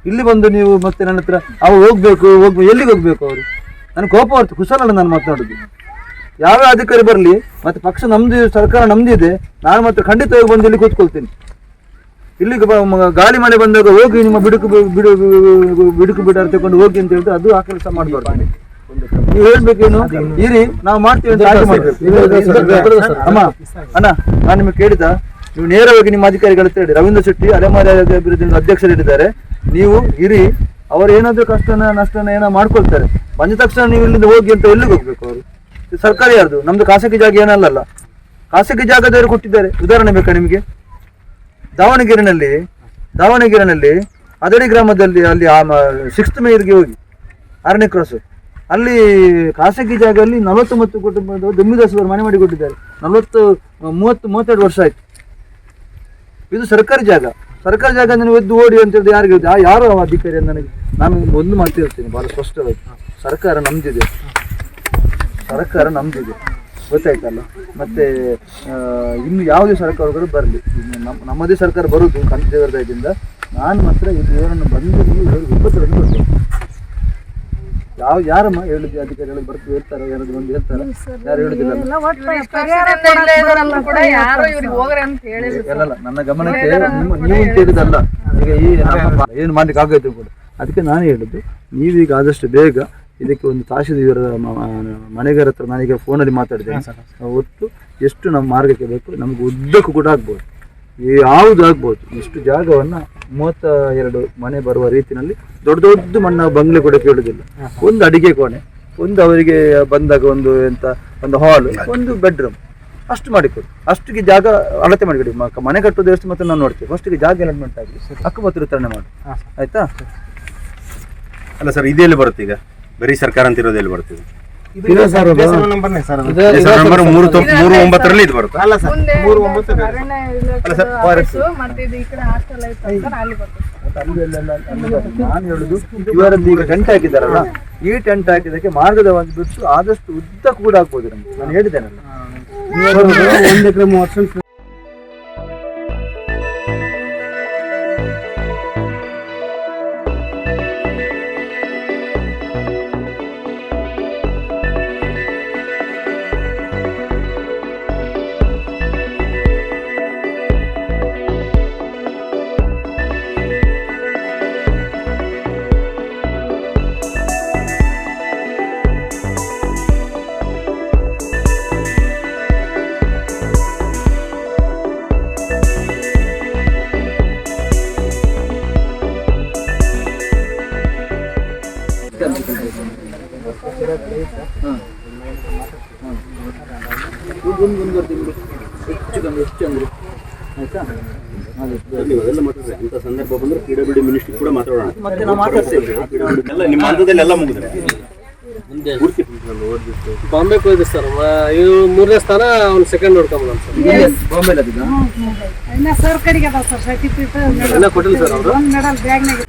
ಇಲ್ಲಿ ಬಂದು ನೀವು ಮತ್ತೆ ನನ್ನ ಹತ್ರ ಅವ್ರು ಹೋಗ್ಬೇಕು ಎಲ್ಲಿಗೆ ಹೋಗ್ಬೇಕು ಅವರು? ನನ್ನ ಕೋಪ ಹೊರ್ತು ಕುಶಲಲ್ಲ ನಾನು ಮಾತನಾಡೋದು. ಯಾವ ಅಧಿಕಾರಿ ಬರಲಿ, ಮತ್ತೆ ಪಕ್ಷ ನಮ್ದು, ಸರ್ಕಾರ ನಮ್ದಿದೆ, ನಾನು ಮಾತ್ರ ಖಂಡಿತವಾಗಿ ಬಂದು ಇಲ್ಲಿ ಕೂತ್ಕೊಳ್ತೀನಿ. ಇಲ್ಲಿಗೆ ಗಾಳಿ ಮನೆ ಬಂದಾಗ ಹೋಗಿ ನಿಮ್ಮ ಬಿಡುಕು ಬಿಡಾರ ತಗೊಂಡು ಹೋಗಿ ಅಂತ ಹೇಳಿದ್ರೆ ಅದು ಆ ಕೆಲಸ ಮಾಡಬಾರ್ದು. ನೀವು ಹೇಳ್ಬೇಕೇನು? ಇರಿ, ನಾವು ಮಾಡ್ತೀವಿ ಅಂತ ಆಯ್ಕೆ ಮಾಡ್ಬೇಕು. ಅಮ್ಮ ಅಣ್ಣ, ನಾನು ನಿಮಗೆ ಕೇಳಿದ, ನೀವು ನೇರವಾಗಿ ನಿಮ್ಮ ಅಧಿಕಾರಿಗಳ ಹತ್ರ ಹೇಳಿ. ರವೀಂದ್ರ ಶೆಟ್ಟಿ ಅಲೆಮಾರಿ ಅಭಿವೃದ್ಧಿ ಅಧ್ಯಕ್ಷರಿದ್ದಾರೆ, ನೀವು ಇರಿ. ಅವರು ಏನಾದರೂ ನಷ್ಟನ ಏನೋ ಮಾಡ್ಕೊಳ್ತಾರೆ. ಬಂದ ತಕ್ಷಣ ನೀವು ಇಲ್ಲಿಂದ ಹೋಗಿ ಅಂತ ಎಲ್ಲಿಗೆ ಹೋಗ್ಬೇಕು? ಅವರು ಸರ್ಕಾರ ಯಾರ್ದು? ನಮ್ದು ಖಾಸಗಿ ಜಾಗ ಏನಲ್ಲ. ಖಾಸಗಿ ಜಾಗದವರು ಕೊಟ್ಟಿದ್ದಾರೆ. ಉದಾಹರಣೆ ಬೇಕಾ ನಿಮಗೆ? ದಾವಣಗೆರೆನಲ್ಲಿ ಅದಡಿ ಗ್ರಾಮದಲ್ಲಿ ಅಲ್ಲಿ 6th ಮೈಲ್ಗೆ ಹೋಗಿ 6ನೇ ಕ್ರಾಸ್, ಅಲ್ಲಿ ಖಾಸಗಿ ಜಾಗದಲ್ಲಿ 49 ಕುಟುಂಬದ ಜಮೀದಾಸರು ಮನೆ ಮಾಡಿ ಕೊಟ್ಟಿದ್ದಾರೆ. 32 ವರ್ಷ ಆಯ್ತು. ಇದು ಸರ್ಕಾರಿ ಜಾಗ. ನೀವು ಎದ್ದು ಓಡಿ ಅಂತ ಹೇಳಿದ್ರೆ ಯಾರಿಗೆ? ಯಾರು ಅಧಿಕಾರಿ? ನಾನು ಒಂದು ಮಾತು ಹೇಳ್ತೀನಿ ಬಹಳ ಸ್ಪಷ್ಟವಾಗಿ, ಸರ್ಕಾರ ನಮ್ದಿದೆ, ಗೊತ್ತಾಯ್ತಲ್ಲ. ಮತ್ತೆ ಇನ್ನು ಯಾವುದೇ ಸರ್ಕಾರಗಳು ಬರಲಿ, ನಮ್ಮದೇ ಸರ್ಕಾರ ಬರುವುದು ದೇವರ ದಯದಿಂದ. ನಾನು ಮಾತ್ರ ಈ ದೇವರನ್ನು ಬಂದು ವಿಪತ್ತನ್ನು ಕೊಡ್ತೇನೆ. ಯಾರಮ್ಮ ಹೇಳಿದ್ವಿ? ಅಧಿಕಾರಿ ಹೇಳಿ ಬರ್ತೀವಿ ಹೇಳ್ತಾರೆ, ಯಾರಾದ್ರು ಬಂದು ಹೇಳ್ತಾರೆ? ಯಾರು ಹೇಳುದಿಲ್ಲ. ನನ್ನ ಗಮನಕ್ಕೆ ನೀವು ತಿಳಿದಲ್ಲ. ಈಗ ಈ ಏನು ಮಾಡ್ಲಿಕ್ಕೆ ಆಗೋಯ್ತು ಕೂಡ. ಅದಕ್ಕೆ ನಾನು ಹೇಳಿದ್ದು, ನೀವೀಗ ಆದಷ್ಟು ಬೇಗ ಇದಕ್ಕೆ ಒಂದು ತಹಶೀಲ್ದಾರ್ ಮನೆಗಾರ ಹತ್ರ ನಾನೀಗ ಫೋನಲ್ಲಿ ಮಾತಾಡಿದ್ದೇನೆ. ಒಟ್ಟು ಎಷ್ಟು ನಮ್ಮ ಮಾರ್ಗಕ್ಕೆ ಬೇಕು, ನಮ್ಗೆ ಉದ್ದಕ್ಕೂ ಕೂಡ ಆಗ್ಬೋದು, ಯಾವುದು ಆಗ್ಬೋದು. ಇಷ್ಟು ಜಾಗವನ್ನು 32 ಮನೆ ಬರುವ ರೀತಿಯಲ್ಲಿ ದೊಡ್ಡ ಮಣ್ಣ ಬಂಗ್ಲೆ ಕೂಡ ಕೇಳುವುದಿಲ್ಲ. ಒಂದು ಅಡಿಗೆ ಕೋಣೆ, ಒಂದು ಅವರಿಗೆ ಬಂದಾಗ ಒಂದು ಹಾಲ್, ಒಂದು ಬೆಡ್ರೂಮ್, ಅಷ್ಟು ಮಾಡಿಕೊಡಿ. ಅಷ್ಟಿಗೆ ಜಾಗ ಅಳತೆ ಮಾಡಿಕೊಡಿ. ಮನೆ ಕಟ್ಟೋದು ಎಷ್ಟು ಮತ್ತೆ ನಾನು ನೋಡ್ತೀವಿ. ಫಸ್ಟಿಗೆ ಜಾಗ ಅಲಾಟ್ಮೆಂಟ್ ಆಗಲಿ, ಹಕ್ಕುಪತ್ರ ವಿತರಣೆ ಮಾಡಿ, ಆಯ್ತಾ? ಅಲ್ಲ ಸರ್, ಇದೆಲ್ಲಿ ಬರುತ್ತೆ ಈಗ? ಬರೀ ಸರ್ಕಾರ ಅಂತ ಇರೋದು ಎಲ್ಲಿ ಬರ್ತೀವಿ? ನಂಬರ್ 3-9 ಇದು ಬರುತ್ತೆ. ಅಲ್ಲ ಸರ್, 3-9 ನಾನು ಹೇಳುದು, ಇವರದ್ದು ಈಗ ಟೆಂಟ್ ಹಾಕಿದಾರಲ್ಲ, ಈ ಟೆಂಟ್ ಹಾಕಿದಕ್ಕೆ ಮಾರ್ಗದ ಒಂದು ಬಿಟ್ಟು ಆದಷ್ಟು ಉದ್ದ ಕೂಡ ಆಗ್ಬೋದು ನಮ್ಗೆ. ನಾನು ಹೇಳಿದ್ದೇನಲ್ಲ, 1 ಎಕರೆ 30 ಸೆಂಟ್. ಹೆಚ್ಚು ಅಂದ್ರೆ ಆಯ್ತಾ? ಅಂತ ಸಂದರ್ಭ ಬಂದ್ರೆ PWD ಮಿನಿಸ್ಟ್ರಿ ಕೂಡ ಮಾತಾಡೋಣ. ಮತ್ತೆ ನಾವು ಮಾತಾಡ್ತೇವೆ ಎಲ್ಲ ನಿಮ್ಮ ಹಂತದಲ್ಲಿ ಎಲ್ಲ ಮುಗಿದ್ರೆ ಬಾಂಬೆ ಹೋಯ್ತು ಸರ್. ಇವು 3ನೇ ಸ್ಥಾನ, ಅವ್ನು ಸೆಕೆಂಡ್ ನೋಡ್ಕೊಂಬ ಸರ್. ಬಾಂಬೆ ಸರ್ ಕಡೆಗೆ ಅದಾವ ಸರ್ ಸರ್ಟಿಫಿಕೇಟ್ ಎಲ್ಲ ಕೊಟ್ಟಿಲ್ಲ ಸರ್ ಅವರು. ಒಂದು ಮೆಡಲ್ ಬ್ಯಾಗ್ನಾಗ.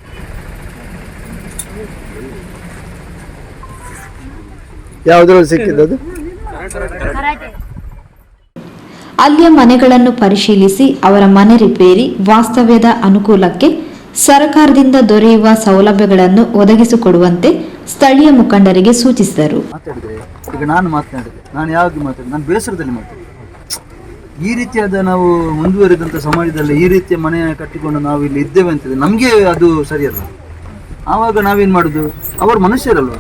ಯಾವ್ದ್ರಲ್ಲಿ ಸಿಕ್ಕಿದ್ದು? ಅಲ್ಲಿಯ ಮನೆಗಳನ್ನು ಪರಿಶೀಲಿಸಿ ಅವರ ಮನೆ ರಿಪೇರಿ, ವಾಸ್ತವ್ಯದ ಅನುಕೂಲಕ್ಕೆ ಸರ್ಕಾರದಿಂದ ದೊರೆಯುವ ಸೌಲಭ್ಯಗಳನ್ನು ಒದಗಿಸಿಕೊಡುವಂತೆ ಸ್ಥಳೀಯ ಮುಖಂಡರಿಗೆ ಸೂಚಿಸಿದರು. ಮಾತಾಡಿದ್ರೆ ಈಗ ನಾನು ಯಾವಾಗ ಮಾತಾಡಿದೆ, ನಾನು ಬೇಸರದಲ್ಲಿ ಮಾತಾಡಿದೆ. ಈ ರೀತಿಯಾದ ನಾವು ಮುಂದುವರಿದಂಥ ಸಮಾಜದಲ್ಲಿ ಈ ರೀತಿಯ ಮನೆ ಕಟ್ಟಿಕೊಂಡು ನಾವು ಇಲ್ಲಿ ಇದ್ದೇವೆ ಅಂತಿದೆ, ನಮಗೆ ಅದು ಸರಿಯಲ್ಲ. ಆವಾಗ ನಾವೇನು ಮಾಡೋದು? ಅವರು ಮನುಷ್ಯರಲ್ವ,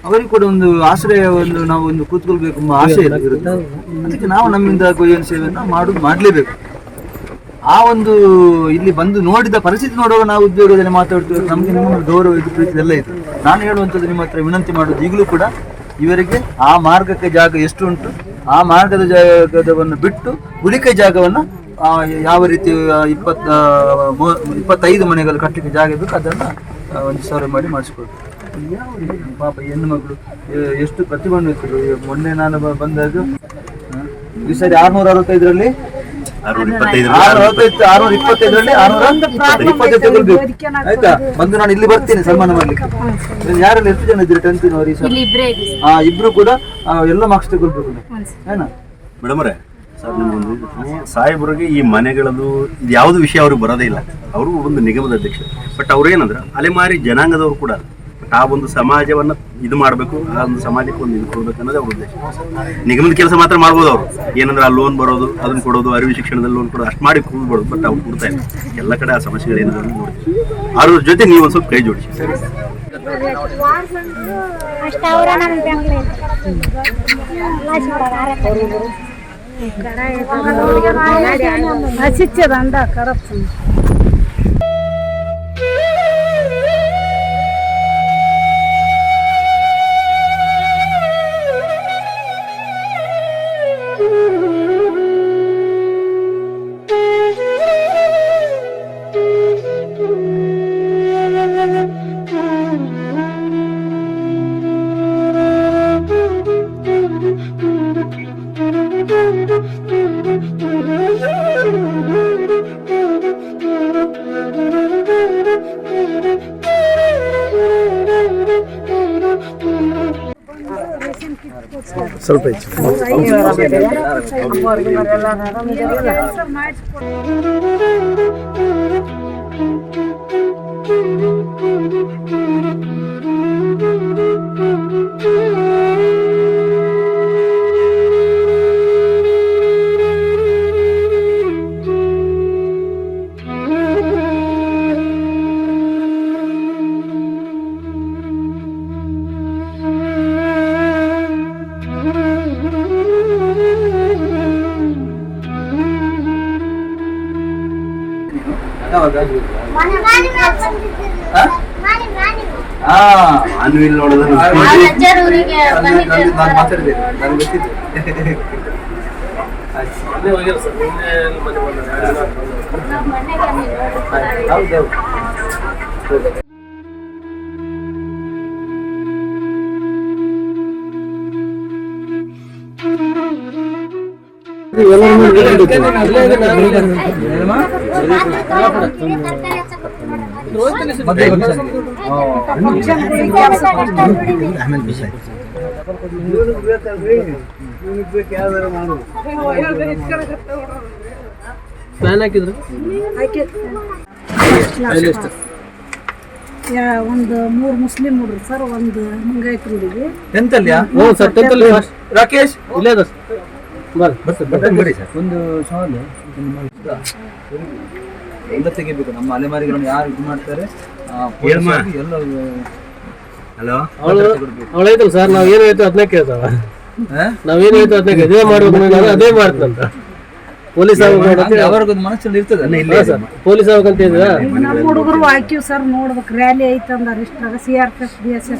ಅವರಿಗೆ ಕೂಡ ಒಂದು ಆಶ್ರಯ, ನಾವು ಒಂದು ಕೂತ್ಕೊಳ್ಬೇಕು ಎಂಬ ಆಸೆ ಇರುತ್ತೆ. ಅದಕ್ಕೆ ನಾವು ನಮ್ಮಿಂದ ಏನು ಸೇವೆಯನ್ನು ಮಾಡಲೇಬೇಕು. ಆ ಒಂದು ಇಲ್ಲಿ ಬಂದು ನೋಡಿದ ಪರಿಸ್ಥಿತಿ ನೋಡುವಾಗ ನಾವು ಉದ್ಯೋಗದಲ್ಲಿ ಮಾತಾಡ್ತೀವಿ, ನಮಗೆ ನಿಮ್ಮ ಗೌರವ ಇದು ಪ್ರೀತಿ ಎಲ್ಲ ಇದೆ. ನಾನು ಹೇಳುವಂಥದ್ದು ನಿಮ್ಮ ಹತ್ರ ವಿನಂತಿ ಮಾಡೋದು, ಈಗಲೂ ಕೂಡ ಇವರಿಗೆ ಆ ಮಾರ್ಗಕ್ಕೆ ಜಾಗ ಎಷ್ಟು ಉಂಟು, ಆ ಮಾರ್ಗದ ಜಾಗವನ್ನು ಬಿಟ್ಟು ಉಳಿಕೆ ಜಾಗವನ್ನು ಯಾವ ರೀತಿ 25 ಮನೆಗಳು ಕಟ್ಟಲಿಕ್ಕೆ ಜಾಗ ಬೇಕು ಅದನ್ನು ಒಂದು ಸರ್ವೆ ಮಾಡಿ ಮಾಡಿಸ್ಕೊಡ್ತೀವಿ. ಪಾಪ ಹೆಣ್ಣು ಮಗಳು ಎಷ್ಟು ಪ್ರತಿಭಾನ್ವಿತರು. ಮೊನ್ನೆ ನಾನು ಬಂದಾಗ ಈ ಸರಿ 665ರಲ್ಲಿ 625ರಲ್ಲಿ 625 ಆಯ್ತಾ, ಬಂದು ನಾನು ಇಲ್ಲಿ ಬರ್ತೀನಿ ಸನ್ಮಾನ ಮಾಡ್ಲಿಕ್ಕೆ. ಯಾರೆಲ್ಲ ಎಷ್ಟು ಜನ ಇದ್ದೀರಿ? 10th ನವರು ಇಬ್ರು ಕೂಡ ಎಲ್ಲ ಮಾರ್ಕ್ಸ್ ತಗೊಳ್ಬೇಕು ಏನಾ ಮೇಡಮ್ ಅವರೇ. ಸರ್ ನಿಮ್ಮೊಂದು ಸಾಹೇಬರಿಗೆ ಈ ಮನೆಗಳದು ಇದು ಯಾವುದು ವಿಷಯ ಅವ್ರಿಗೆ ಬರೋದೇ ಇಲ್ಲ. ಅವರು ಒಂದು ನಿಗಮದ ಅಧ್ಯಕ್ಷರು, ಬಟ್ ಅವ್ರೇನಂದ್ರೆ ಅಲೆಮಾರಿ ಜನಾಂಗದವರು ಕೂಡ. ಬಟ್ ಆ ಒಂದು ಸಮಾಜವನ್ನು ಇದು ಮಾಡಬೇಕು, ಆ ಒಂದು ಸಮಾಜಕ್ಕೆ ಒಂದು ಇದು ಕೊಡಬೇಕು ಅನ್ನೋದೇ ಅವ್ರ ಉದ್ದೇಶ. ನಿಗಮದ ಕೆಲಸ ಮಾತ್ರ ಮಾಡ್ಬೋದು ಅವರು, ಏನಂದ್ರೆ ಆ ಲೋನ್ ಬರೋದು, ಅದನ್ನು ಕೊಡೋದು, ಅರಿವು ಶಿಕ್ಷಣದಲ್ಲಿ ಲೋನ್ ಕೊಡೋದು ಅಷ್ಟು ಮಾಡಿ ಕೂಡ್ಬೋದು. ಬಟ್ ಅವ್ರು ಕೊಡ್ತಾ ಇಲ್ಲ. ಎಲ್ಲ ಕಡೆ ಆ ಸಮಸ್ಯೆಗಳೇನಾದ್ರು ನೋಡ್ತೀವಿ. ಅವ್ರ ಜೊತೆ ನೀವು ಒಂದು ಸ್ವಲ್ಪ ಕೈ ಜೋಡಿಸಿ. ಕರಪ್ಷನ್ ಸ್ವಲ್ಪ ಹೆಚ್ಚು ಆನ್ವಿಲ್ ನೋಡೋದನ್ನು ಮಾತಾಡಿದೆ, ನನಗೆ ಗೊತ್ತಿದೆ. ಪ್ಲಾನ್ ಹಾಕಿದ್ರು ಒಂದು 3 ಮುಸ್ಲಿಂ ಹುಡುಗ್ರು ಸರ್, ಒಂದು ಲಿಂಗಾಯತ್ ಹುಡುಗಿ. ರಾಕೇಶ್ ಇಲ್ಲೇ ಅದ ಒಂದು ಸವಾಲು ಎಲ್ಲ ತೆಗಿಬೇಕು. ನಮ್ಮ ಅಲೆಮಾರಿಗಳನ್ನು ಯಾರು ಇದು ಮಾಡ್ತಾರೆ ಎಲ್ಲ ಅವಳೈತಲ್ಲ ಸರ್, ನಾವ್ ಏನ್ ಹೇಳ್ತೀವಿ ಅದನ್ನ ಕೇಳ್ತಾವ. ನಾವೇನ್ ಹೇಳ್ತೀವಿ ಅದನ್ನ ಇದೇ ಮಾಡ್ಬೇಕು, ಅದೇ ಮಾಡ್ತಂತ. ಪೊಲೀಸ್ ಅವ್ರಿಗೊಂದು ಮನಸ್ಸಲ್ಲಿ ಇರ್ತದೆ. ಪೊಲೀಸ್ ಆಗ್ಬೇಕಂತ ಹೇಳಿದ್ರ ನಮ್ಮ ಹುಡುಗರು ಹಾಕಿವ್ ಸರ್, ನೋಡ್ಬೇಕು ರ್ಯಾಲಿ ಐತೆ ಅಂದಾರ. ಇಷ್ಟಾಗ CRPF BSF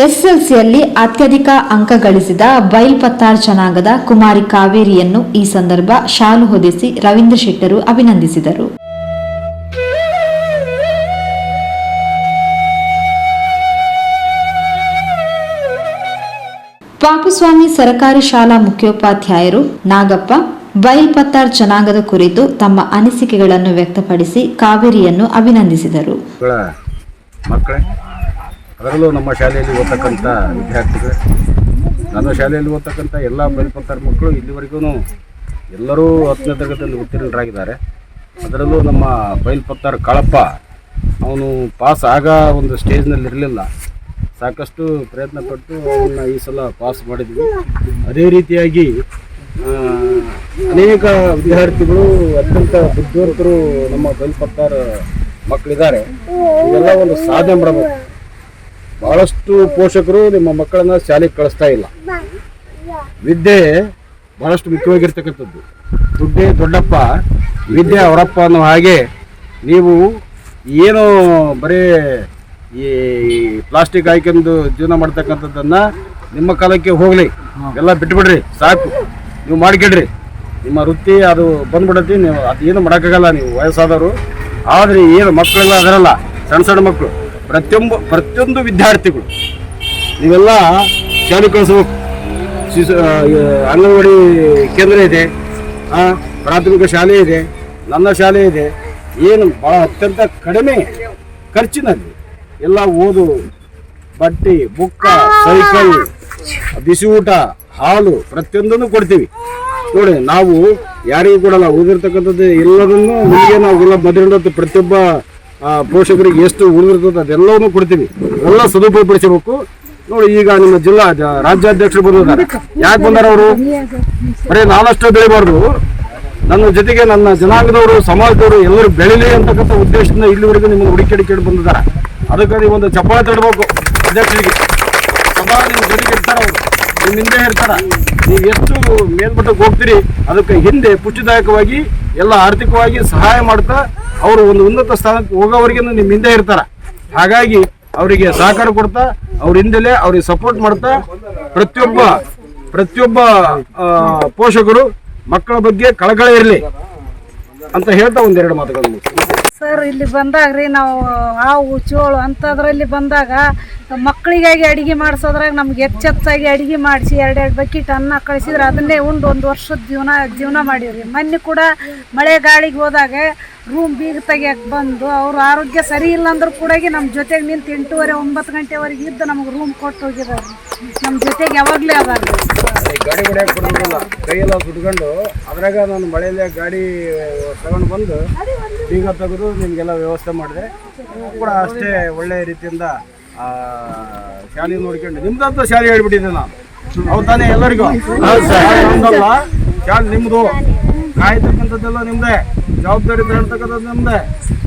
ಎಸ್ಎಲ್ಸಿಯಲ್ಲಿ ಅತ್ಯಧಿಕ ಅಂಕ ಗಳಿಸಿದ ಬೈಲ್ಪತ್ತಾರ್ ಜನಾಂಗದ ಕುಮಾರಿ ಕಾವೇರಿಯನ್ನು ಈ ಸಂದರ್ಭ ಶಾಲು ಹೊದಿಸಿ ರವೀಂದ್ರ ಶೆಟ್ಟರು ಅಭಿನಂದಿಸಿದರು. ಪಾಪುಸ್ವಾಮಿ ಸರ್ಕಾರಿ ಶಾಲಾ ಮುಖ್ಯೋಪಾಧ್ಯಾಯರು ನಾಗಪ್ಪ ಬೈಲ್ಪತ್ತಾರ್ ಜನಾಂಗದ ಕುರಿತು ತಮ್ಮ ಅನಿಸಿಕೆಗಳನ್ನು ವ್ಯಕ್ತಪಡಿಸಿ ಕಾವೇರಿಯನ್ನು ಅಭಿನಂದಿಸಿದರು. ಮಕ್ಕಳೇ, ಅದರಲ್ಲೂ ನಮ್ಮ ಶಾಲೆಯಲ್ಲಿ ಓದ್ತಕ್ಕಂಥ ವಿದ್ಯಾರ್ಥಿಗಳು, ನನ್ನ ಶಾಲೆಯಲ್ಲಿ ಓದ್ತಕ್ಕಂಥ ಎಲ್ಲ ಬೈಲ್ಪತ್ತಾರ್ ಮಕ್ಕಳು ಇಲ್ಲಿವರೆಗೂ ಎಲ್ಲರೂ 10ನೇ ತರಗತಿಯಲ್ಲಿ ಉತ್ತೀರ್ಣರಾಗಿದ್ದಾರೆ. ಅದರಲ್ಲೂ ನಮ್ಮ ಬೈಲ್ಪತ್ತಾರ್ ಕಾಳಪ್ಪ ಅವನು ಪಾಸ್ ಆಗ ಒಂದು ಸ್ಟೇಜ್ನಲ್ಲಿ ಇರಲಿಲ್ಲ. ಸಾಕಷ್ಟು ಪ್ರಯತ್ನ ಪಟ್ಟು ಅವನ್ನ ಈ ಸಲ ಪಾಸ್ ಮಾಡಿದ್ವಿ. ಅದೇ ರೀತಿಯಾಗಿ ಅನೇಕ ವಿದ್ಯಾರ್ಥಿಗಳು ಅತ್ಯಂತ ಬುದ್ಧಿವಂತರು ನಮ್ಮ ಬೈಲ್ಪತ್ತಾರ ಮಕ್ಕಳಿದ್ದಾರೆ. ಇದೆಲ್ಲ ಒಂದು ಸಾಧನೆ ಮಾಡಬೇಕು. ಬಹಳಷ್ಟು ಪೋಷಕರು ನಿಮ್ಮ ಮಕ್ಕಳನ್ನ ಶಾಲೆಗೆ ಕಳಿಸ್ತಾ ಇಲ್ಲ. ವಿದ್ಯೆ ಬಹಳಷ್ಟು ಮುಖ್ಯವಾಗಿರ್ತಕ್ಕಂಥದ್ದು. ದುಡ್ಡೇ ದೊಡ್ಡಪ್ಪ, ವಿದ್ಯೆ ಅವರಪ್ಪ ಅನ್ನೋ ಹಾಗೆ ನೀವು ಏನು ಬರೀ ಈ ಪ್ಲಾಸ್ಟಿಕ್ ಹಾಕೊಂಡು ಜೀವನ ಮಾಡ್ತಕ್ಕಂಥದ್ದನ್ನು ನಿಮ್ಮ ಕಾಲಕ್ಕೆ ಹೋಗಲಿ, ಎಲ್ಲ ಬಿಟ್ಬಿಡ್ರಿ, ಸಾಕು, ನೀವು ಮಾಡ್ಕೊಳ್ರಿ. ನಿಮ್ಮ ವೃತ್ತಿ ಅದು ಬಂದ್ಬಿಡತ್ತಿ. ನೀವು ಅದೇನು ಮಾಡೋಕ್ಕಾಗಲ್ಲ, ನೀವು ವಯಸ್ಸಾದವರು. ಆದರೆ ಏನು ಮಕ್ಕಳೆಲ್ಲ ಅದರಲ್ಲ, ಸಣ್ಣ ಸಣ್ಣ ಮಕ್ಕಳು, ಪ್ರತಿಯೊಂದು ವಿದ್ಯಾರ್ಥಿಗಳು ನೀವೆಲ್ಲ ಶಾಲೆ ಕಳಿಸ್ಬೇಕು. ಅಂಗನವಾಡಿ ಕೇಂದ್ರ ಇದೆ, ಪ್ರಾಥಮಿಕ ಶಾಲೆ ಇದೆ, ನನ್ನ ಶಾಲೆ ಇದೆ. ಏನು ಭಾಳ ಅತ್ಯಂತ ಕಡಿಮೆ ಖರ್ಚಿನಲ್ಲಿ ಎಲ್ಲ ಓದು, ಬಟ್ಟೆ, ಬುಕ್ಕ, ಸೈಕಲ್, ಬಿಸಿ ಊಟ, ಹಾಲು ಪ್ರತಿಯೊಂದನ್ನು ಕೊಡ್ತೀವಿ. ನೋಡಿ, ನಾವು ಯಾರಿಗೂ ಕೊಡಲ್ಲ, ಉಳಿದಿರ್ತಕ್ಕಂಥದ್ದು ಎಲ್ಲದನ್ನು ನಿಮಗೆ ನಾವೆಲ್ಲ ಮದುವೆ ಪ್ರತಿಯೊಬ್ಬ ಪೋಷಕರಿಗೆ ಎಷ್ಟು ಉಳಿದಿರ್ತದೆ ಅದೆಲ್ಲವನ್ನೂ ಕೊಡ್ತೀವಿ. ಎಲ್ಲ ಸದುಪಯೋಗಪಡಿಸಬೇಕು. ನೋಡಿ, ಈಗ ನಿಮ್ಮ ಜಿಲ್ಲಾ ರಾಜ್ಯಾಧ್ಯಕ್ಷರು ಬಂದಿದ್ದಾರೆ. ಯಾಕೆ ಬಂದಾರ ಅವರು? ಬರೀ ನಾನಷ್ಟೇ ಬೆಳಿಬಾರ್ದು, ನನ್ನ ಜೊತೆಗೆ ನನ್ನ ಜನಾಂಗದವರು, ಸಮಾಜದವರು ಎಲ್ಲರೂ ಬೆಳಿಲಿ ಅಂತಕ್ಕಂಥ ಉದ್ದೇಶದಿಂದ ಇಲ್ಲಿವರೆಗೂ ನಿಮ್ಮನ್ನು ಹುಡುಕಿ ಬಂದಿದ್ದಾರೆ. ಅದಕ್ಕೆ ನೀವು ಒಂದು ಚಪ್ಪಾಳೆ ತಡಬೇಕು ಅಧ್ಯಕ್ಷರಿಗೆ. ಸದಾ ನಿಮ್ಮ ಜೊತೆಗೆ ಇರ್ತಾರೆ, ಅವರು ನಿಮ್ಮ ಹಿಂದೆ ಇರ್ತಾರೆ. ನೀವು ಎಷ್ಟು ಮೇಲ್ಮಟ್ಟಕ್ಕೆ ಹೋಗ್ತೀರಿ ಅದಕ್ಕೆ ಹಿಂದೆ ಪುಷ್ಟಿದಾಯಕವಾಗಿ ಎಲ್ಲ ಆರ್ಥಿಕವಾಗಿ ಸಹಾಯ ಮಾಡ್ತಾ ಅವರು ಒಂದು ಉನ್ನತ ಸ್ಥಾನಕ್ಕೆ ಹೋಗೋವರೆಗೆ ನಿಮ್ಮ ಹಿಂದೆ ಇರ್ತಾರೆ. ಹಾಗಾಗಿ ಅವರಿಗೆ ಸಹಕಾರ ಕೊಡ್ತಾ, ಅವ್ರ ಹಿಂದೆಲೆ ಅವ್ರಿಗೆ ಸಪೋರ್ಟ್ ಮಾಡ್ತಾ ಪ್ರತಿಯೊಬ್ಬ ಪೋಷಕರು ಮಕ್ಕಳ ಬಗ್ಗೆ ಕಳಕಳಿ ಇರಲಿ ಅಂತ ಹೇಳ್ತಾ ಒಂದೆರಡು ಮಾತುಗಳು. ಸರ್, ಇಲ್ಲಿ ಬಂದಾಗ್ರಿ ನಾವು ಹಾವು ಚೋಳು ಅಂಥದ್ರಲ್ಲಿ ಬಂದಾಗ ಮಕ್ಕಳಿಗಾಗಿ ಅಡುಗೆ ಮಾಡಿಸೋದ್ರಾಗ ನಮ್ಗೆ ಹೆಚ್ಚಾಗಿ ಅಡುಗೆ ಮಾಡಿಸಿ 2 ಬಕೆಟ್ ಅನ್ನ ಕಳಿಸಿದ್ರೆ ಅದನ್ನೇ ಉಂಡು 1 ವರ್ಷದ ಜೀವನ ಮಾಡೀವ್ರಿ. ಮೊನ್ನೆ ಕೂಡ ಮಳೆ ಗಾಳಿಗೆ ಹೋದಾಗ ರೂಮ್ ಬೀಗ ತೆಗಿಯಕ್ಕೆ ಬಂದು ಅವ್ರ ಆರೋಗ್ಯ ಸರಿ ಇಲ್ಲ ಅಂದ್ರೂ ಕೂಡ ನಮ್ಮ ಜೊತೆಗೆ ನಿಂತು 8:30-9 ಗಂಟೆವರೆಗೆ ಇದ್ದು ನಮ್ಗೆ ರೂಮ್ ಕೊಟ್ಟು ಹೋಗಿದ್ದಾರೆ. ನಮ್ಮ ಜೊತೆಗೆ ಯಾವಾಗಲೇ ಅದಾಗ ಗಾಡಿ ಹೊಡ್ಯಾಕೆ ಕೊಡೋದಿಲ್ಲ, ಕೈಯೆಲ್ಲ ಸುಟ್ಕೊಂಡು ಅದ್ರಾಗ ನಾನು ಮಳೆಯಲ್ಲೇ ಗಾಡಿ ತಗೊಂಡು ಬಂದು ಬೀಗ ತೆಗೆದು ನಿಮಗೆಲ್ಲ ವ್ಯವಸ್ಥೆ ಮಾಡಿದೆ. ಕೂಡ ಅಷ್ಟೇ ಒಳ್ಳೆಯ ರೀತಿಯಿಂದ ಶಾಲೆ ನೋಡ್ಕೊಂಡು ನಿಮ್ದಂತ ಶಾಲೆ ಹೇಳ್ಬಿಟ್ಟಿದ್ದೆ ನಾನು. ಅವು ತಾನೇ ಎಲ್ಲರಿಗೂ ನಮ್ದಲ್ಲ, ಶಾಲೆ ನಿಮ್ಮದು, ಕಾಯ್ತಕ್ಕಂಥದ್ದೆಲ್ಲ ನಿಮ್ಮದೇ, ಜವಾಬ್ದಾರಿ ತಗೊಳ್ತಕ್ಕಂಥದ್ದು ನಿಮ್ಮದೇ.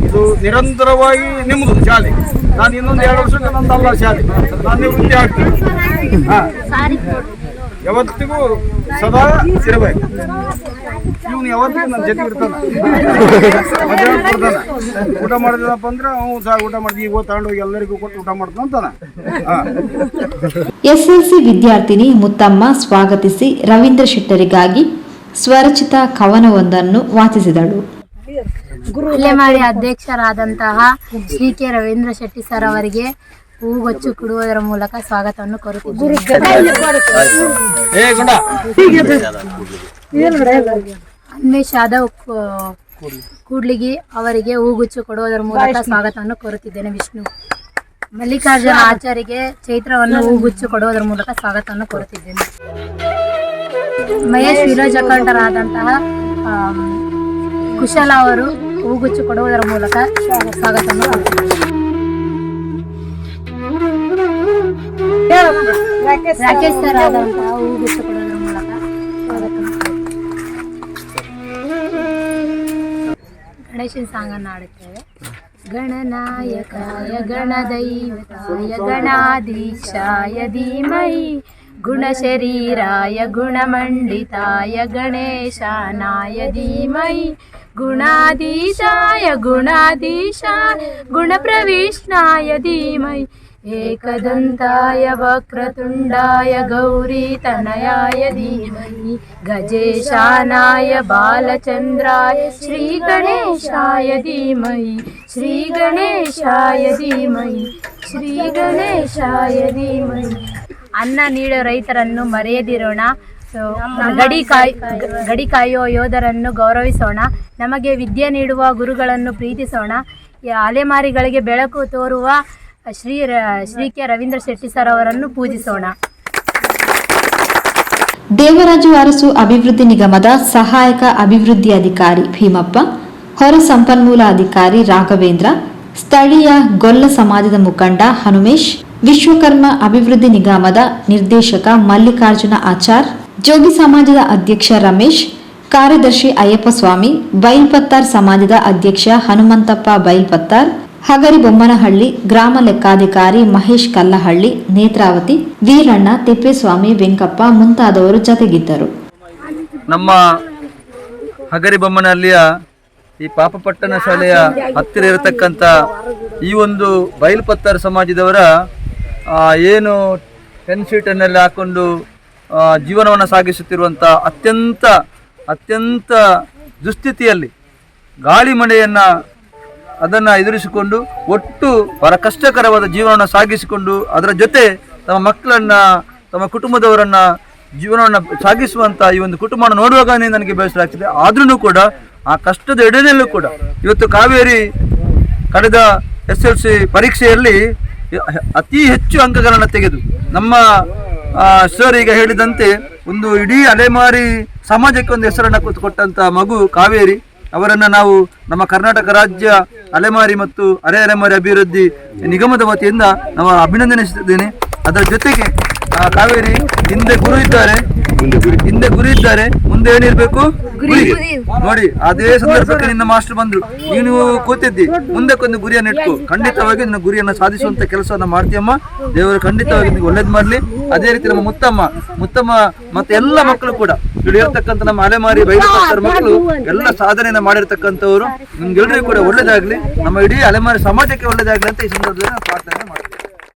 ಇದು ನಿರಂತರವಾಗಿ ನಿಮ್ಮದು ಶಾಲೆ. ನಾನು ಇನ್ನೊಂದು 2 ವರ್ಷಕ್ಕೆ ನಂದಲ್ಲ ಶಾಲೆ, ನಾನು ನಿವೃತ್ತಿ ಆಗ್ತೀನಿ. ಯಾವತ್ತಿಗೂ ಸದಾ ಇರಬೇಕು. ಇವನು ಯಾವತ್ತಿಗೂ ನನ್ನ ಜೊತೆ ಇರ್ತಾನೆ, ಕೊಡ್ತಾನೆ. ಊಟ ಮಾಡಿದಪ್ಪ ಅಂದ್ರೆ ಅವನು ಸಹ ಊಟ ಮಾಡಿದ್ವಿ, ಈಗ ತಗೊಂಡೋಗಿ ಎಲ್ಲರಿಗೂ ಕೊಟ್ಟು ಊಟ ಮಾಡ್ತಾನೆ ಅಂತಾನೆ. ಎಸ್ಎಲ್ಸಿ ವಿದ್ಯಾರ್ಥಿನಿ ಮುತ್ತಮ್ಮ ಸ್ವಾಗತಿಸಿ ರವೀಂದ್ರ ಶೆಟ್ಟರಿಗಾಗಿ ಸ್ವರಚಿತ ಕವನವೊಂದನ್ನು ವಾಚಿಸಿದಳು. ಅಲೆಮಾರಿ ಅಧ್ಯಕ್ಷರಾದಂತಹ ಶ್ರೀ ಕೆ ರವೀಂದ್ರ ಶೆಟ್ಟಿ ಸರ್ ಅವರಿಗೆ ಹೂಗೊಚ್ಚು ಕೊಡುವುದರ ಮೂಲಕ ಸ್ವಾಗತವನ್ನು ಕೋರುತ್ತಿದ್ದೇನೆ. ಅನ್ವೇಷ್ ಯಾದವ್ ಕೂಡ್ಲಿಗಿ ಅವರಿಗೆ ಹೂಗುಚ್ಚು ಕೊಡುವುದರ ಮೂಲಕ ಸ್ವಾಗತವನ್ನು ಕೋರುತ್ತಿದ್ದೇನೆ. ವಿಷ್ಣು ಮಲ್ಲಿಕಾರ್ಜುನ ಆಚಾರ್ಯರಿಗೆ ಚೈತ್ರವನ್ನು ಹೂಗುಚ್ಚು ಕೊಡುವುದರ ಮೂಲಕ ಸ್ವಾಗತವನ್ನು ಕೋರುತ್ತಿದ್ದೇನೆ. ಮಹೇಶ್ ವಿಲೋಚಕರಾದಂತಹ ಕುಶಲ ಅವರು ಹೂಗುಚ್ಚು ಕೊಡುವುದರ ಮೂಲಕ ಸ್ವಾಗತವನ್ನು ಕೋರುತ್ತಿದ್ದೇನೆ. ರಾಕೇಶ್ ಸರ್ ಆದಂತಹ ಹೂಗುಚ್ಚು ಕೊಡುವುದರ ಮೂಲಕ ಸ್ವಾಗತವನ್ನು ಗಣೇಶನ ಸಾಂಗನ್ನು ಆಡುತ್ತೇವೆ. ಗಣನಾಯಕಾಯ ಗಣದೈವತಾಯ ಗಣಾಧೀಶಾಯ ಧೀಮಹಿ ಗುಣಶರೀರಾಯ ಗುಣಮಂಡಿತಾಯ ಗಣೇಶಾನಾಯ ಧೀಮಹಿ ಗುಣಾಧೀಶಾಯ ಗುಣಪ್ರವಿಷ್ಣಾಯ ಧೀಮಹಿ ಏಕದಂತಾಯ ವಕ್ರತುಂಡಾಯ ಗೌರೀತನಯಾಯ ಧೀಮಹಿ ಗಜೇಶಾನಾಯ ಬಾಲಚಂದ್ರಾಯ ಶ್ರೀಗಣೇಶಾಯ ಧೀಮಹಿ ಶ್ರೀಗಣೇಶಾಯ ಧೀಮಹಿ ಶ್ರೀಗಣೇಶಾಯ ಧೀಮಹಿ. ಅನ್ನ ನೀಡೋ ರೈತರನ್ನು ಮರೆಯದಿರೋಣ. ಗಡಿ ಕಾಯುವ ಯೋಧರನ್ನು ಗೌರವಿಸೋಣ. ನಮಗೆ ವಿದ್ಯೆ ನೀಡುವ ಗುರುಗಳನ್ನು ಪ್ರೀತಿಸೋಣ. ಅಲೆಮಾರಿಗಳಿಗೆ ಬೆಳಕು ತೋರುವ ಶ್ರೀ ಕೆ ರವೀಂದ್ರ ಶೆಟ್ಟಿ ಸರ್ ಅವರನ್ನು ಪೂಜಿಸೋಣ. ದೇವರಾಜು ಅರಸು ಅಭಿವೃದ್ಧಿ ನಿಗಮದ ಸಹಾಯಕ ಅಭಿವೃದ್ಧಿ ಅಧಿಕಾರಿ ಭೀಮಪ್ಪ, ಹೊರ ಸಂಪನ್ಮೂಲ ಅಧಿಕಾರಿ ರಾಘವೇಂದ್ರ, ಸ್ಥಳೀಯ ಗೊಲ್ಲ ಸಮಾಜದ ಮುಖಂಡ ಹನುಮೇಶ್, ವಿಶ್ವಕರ್ಮ ಅಭಿವೃದ್ಧಿ ನಿಗಮದ ನಿರ್ದೇಶಕ ಮಲ್ಲಿಕಾರ್ಜುನ ಆಚಾರ್, ಜೋಗಿ ಸಮಾಜದ ಅಧ್ಯಕ್ಷ ರಮೇಶ್, ಕಾರ್ಯದರ್ಶಿ ಅಯ್ಯಪ್ಪಸ್ವಾಮಿ, ಬೈಲ್ಪತ್ತಾರ್ ಸಮಾಜದ ಅಧ್ಯಕ್ಷ ಹನುಮಂತಪ್ಪ ಬೈಲ್ಪತ್ತಾರ್, ಹಗರಿಬೊಮ್ಮನಹಳ್ಳಿ ಗ್ರಾಮ ಲೆಕ್ಕಾಧಿಕಾರಿ ಮಹೇಶ್ ಕಲ್ಲಹಳ್ಳಿ, ನೇತ್ರಾವತಿ, ವೀರಣ್ಣ, ತಿಪ್ಪೇಸ್ವಾಮಿ, ವೆಂಕಪ್ಪ ಮುಂತಾದವರು ಜೊತೆಗಿದ್ದರು. ನಮ್ಮ ಹಗರಿಬೊಮ್ಮನಹಳ್ಳಿಯ ಈ ಪಾಪಪಟ್ಟಣ ಶಾಲೆಯ ಹತ್ತಿರ ಇರತಕ್ಕಂಥ ಈ ಒಂದು ಬೈಲ್ಪತ್ತಾರ್ ಸಮಾಜದವರ ಏನು 10 ಶೀಟನ್ನೆಲ್ಲ ಹಾಕೊಂಡು ಜೀವನವನ್ನು ಸಾಗಿಸುತ್ತಿರುವಂಥ ಅತ್ಯಂತ ದುಸ್ಥಿತಿಯಲ್ಲಿ ಗಾಳಿ ಮಳೆಯನ್ನು ಅದನ್ನು ಎದುರಿಸಿಕೊಂಡು ಒಟ್ಟು ಬಹಳ ಕಷ್ಟಕರವಾದ ಜೀವನವನ್ನು ಸಾಗಿಸಿಕೊಂಡು ಅದರ ಜೊತೆ ತಮ್ಮ ಮಕ್ಕಳನ್ನು ತಮ್ಮ ಕುಟುಂಬದವರನ್ನು ಜೀವನವನ್ನು ಸಾಗಿಸುವಂಥ ಈ ಒಂದು ಕುಟುಂಬವನ್ನು ನೋಡುವಾಗನೇ ನನಗೆ ಬೇಸರ ಆಗ್ತದೆ. ಆದ್ರೂ ಕೂಡ ಆ ಕಷ್ಟದ ಎಡೆನಲ್ಲೂ ಕೂಡ ಇವತ್ತು ಕಾವೇರಿ ಕಳೆದ SLC ಪರೀಕ್ಷೆಯಲ್ಲಿ ಅತಿ ಹೆಚ್ಚು ಅಂಕಗಳನ್ನು ತೆಗೆದು ನಮ್ಮ ಸರ್ ಈಗ ಹೇಳಿದಂತೆ ಒಂದು ಇಡೀ ಅಲೆಮಾರಿ ಸಮಾಜಕ್ಕೆ ಒಂದು ಹೆಸರನ್ನು ಕೊಟ್ಟಂತ ಮಗು ಕಾವೇರಿ ಅವರನ್ನು ನಾವು ನಮ್ಮ ಕರ್ನಾಟಕ ರಾಜ್ಯ ಅಲೆಮಾರಿ ಮತ್ತು ಅಲೆಮಾರಿ ಅಭಿವೃದ್ಧಿ ನಿಗಮದ ವತಿಯಿಂದ ನಾವು ಅಭಿನಂದನಿಸುತ್ತಿದ್ದೇನೆ. ಅದರ ಜೊತೆಗೆ ಕಾವೇರಿ ಹಿಂದೆ ಗುರಿ ಇದ್ದಾರೆ, ಮುಂದೆ ಏನಿರ್ಬೇಕು ನೋಡಿ. ಅದೇ ಸಂದರ್ಭಕ್ಕೆ ನಿನ್ನ ಮಾಸ್ಟರ್ ಬಂದ್ರು, ನೀನು ಕೂತಿದ್ದಿ, ಮುಂದಕ್ಕೊಂದು ಗುರಿಯನ್ನು ಇಟ್ಕೊ, ಖಂಡಿತವಾಗಿ ನಿನ್ನ ಗುರಿಯನ್ನು ಸಾಧಿಸುವಂತ ಕೆಲಸವನ್ನ ಮಾಡ್ತೀಯಮ್ಮ. ದೇವರು ಖಂಡಿತವಾಗಿ ನಿಮಗೆ ಒಳ್ಳೇದು ಮಾಡ್ಲಿ. ಅದೇ ರೀತಿ ನಮ್ಮ ಮುತ್ತಮ್ಮ ಮತ್ತೆ ಎಲ್ಲ ಮಕ್ಕಳು ಕೂಡ ಇಳಿಯತಕ್ಕಂಥ ನಮ್ಮ ಅಲೆಮಾರಿ ಬೈಲ್ಪತ್ತಾರ್ ಮಕ್ಕಳು ಎಲ್ಲ ಸಾಧನೆಯನ್ನ ಮಾಡಿರ್ತಕ್ಕಂಥವ್ರು. ನಿಮ್ಗೆಲ್ಲರಿಗೂ ಕೂಡ ಒಳ್ಳೇದಾಗ್ಲಿ, ನಮ್ಮ ಇಡೀ ಅಲೆಮಾರಿ ಸಮಾಜಕ್ಕೆ ಒಳ್ಳೇದಾಗ್ಲಿ ಅಂತ ಈ ಸಂದರ್ಭದಲ್ಲಿ ಪ್ರಾರ್ಥನೆ ಮಾಡ್ತೀವಿ.